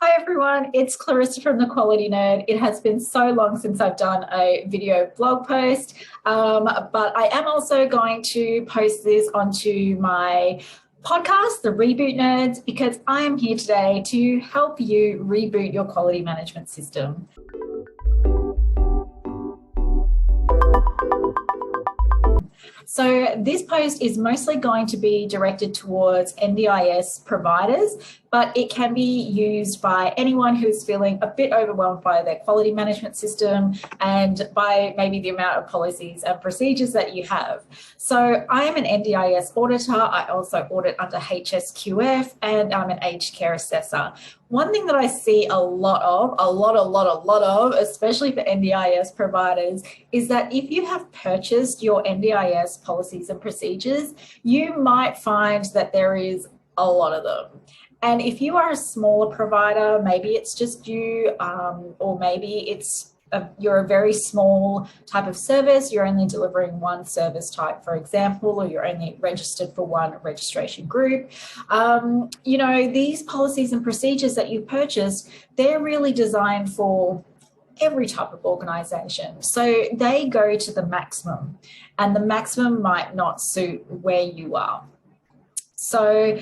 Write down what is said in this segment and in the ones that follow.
Hi everyone, it's Clarissa from The Quality Nerd. It has been so long since I've done a video blog post, but I am also going to post this onto my podcast, The Reboot Nerds, because I am here today to help you reboot your quality management system. So this post is mostly going to be directed towards NDIS providers, but it can be used by anyone who's feeling a bit overwhelmed by their quality management system and by maybe the amount of policies and procedures that you have. So I am an NDIS auditor. I also audit under HSQF, and I'm an aged care assessor. One thing that I see a lot of, especially for NDIS providers, is that if you have purchased your NDIS policies and procedures, you might find that there is a lot of them. And if you are a smaller provider, maybe it's just you, or maybe you're a very small type of service, you're only delivering one service type, for example, or you're only registered for one registration group. These policies and procedures that you purchased, they're really designed for every type of organization. So they go to the maximum, and the maximum might not suit where you are. So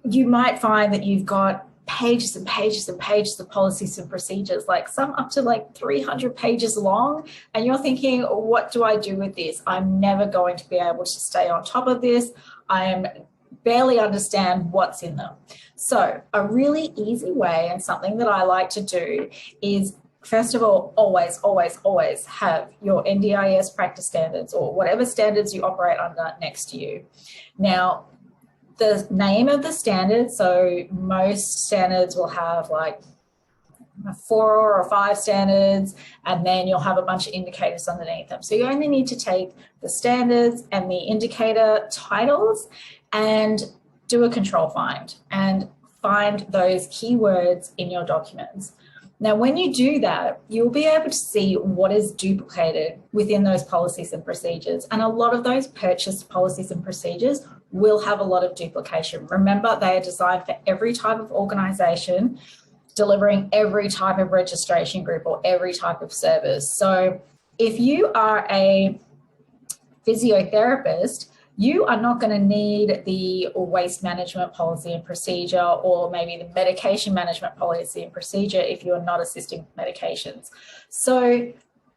you might find that you've got pages and pages and pages of policies and procedures, like some up to like 300 pages long, and you're thinking, what do I do with this? I'm never going to be able to stay on top of this. I barely understand what's in them. So a really easy way, and something that I like to do, is first of all, always have your NDIS practice standards or whatever standards you operate under next to you. Now, the name of the standard, so most standards will have like 4 or 5 standards, and then you'll have a bunch of indicators underneath them. So you only need to take the standards and the indicator titles and do a control find and find those keywords in your documents. Now, when you do that, you'll be able to see what is duplicated within those policies and procedures. And a lot of those purchased policies and procedures will have a lot of duplication. Remember, they are designed for every type of organization, delivering every type of registration group or every type of service. So if you are a physiotherapist, you are not going to need the waste management policy and procedure, or maybe the medication management policy and procedure if you are not assisting medications. So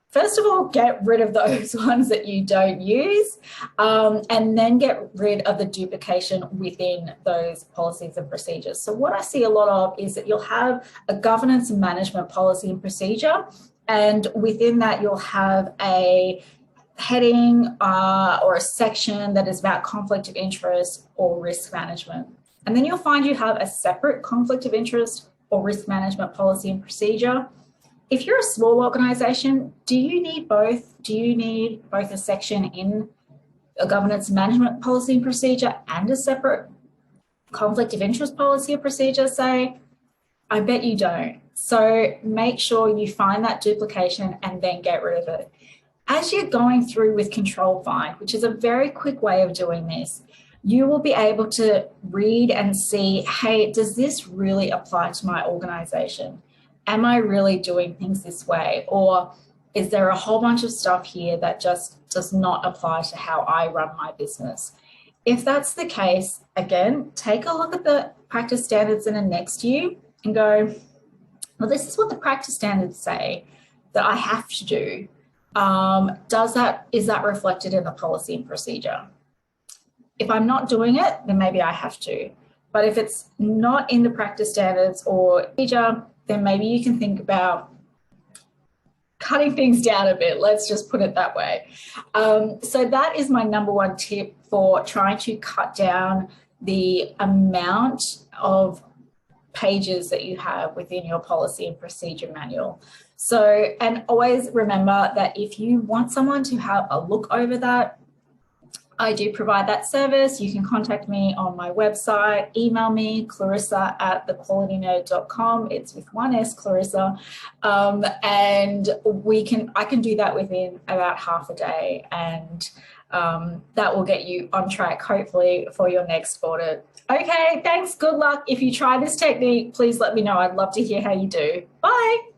first of all, get rid of those ones that you don't use, and then get rid of the duplication within those policies and procedures. So what I see a lot of is that you'll have a governance and management policy and procedure, and within that you'll have a heading or a section that is about conflict of interest or risk management. And then you'll find you have a separate conflict of interest or risk management policy and procedure. If you're a small organization, do you need both? Do you need both a section in a governance management policy and procedure and a separate conflict of interest policy or procedure, say? I bet you don't. So make sure you find that duplication and then get rid of it. As you're going through with control find, which is a very quick way of doing this, you will be able to read and see, hey, does this really apply to my organization? Am I really doing things this way? Or is there a whole bunch of stuff here that just does not apply to how I run my business? If that's the case, again, take a look at the practice standards that are next to you and go, well, this is what the practice standards say that I have to do. Is that reflected in the policy and procedure? If I'm not doing it, then maybe I have to. But if it's not in the practice standards or procedure, then maybe you can think about cutting things down a bit. Let's just put it that way. So that is my number one tip for trying to cut down the amount of pages that you have within your policy and procedure manual. So, and always remember that if you want someone to have a look over that, I do provide that service. You can contact me on my website, email me, clarissa@thequalitynerd.com. It's with one S, Clarissa. And I can do that within about half a day. And that will get you on track, hopefully, for your next audit. Okay, thanks. Good luck. If you try this technique, please let me know. I'd love to hear how you do. Bye.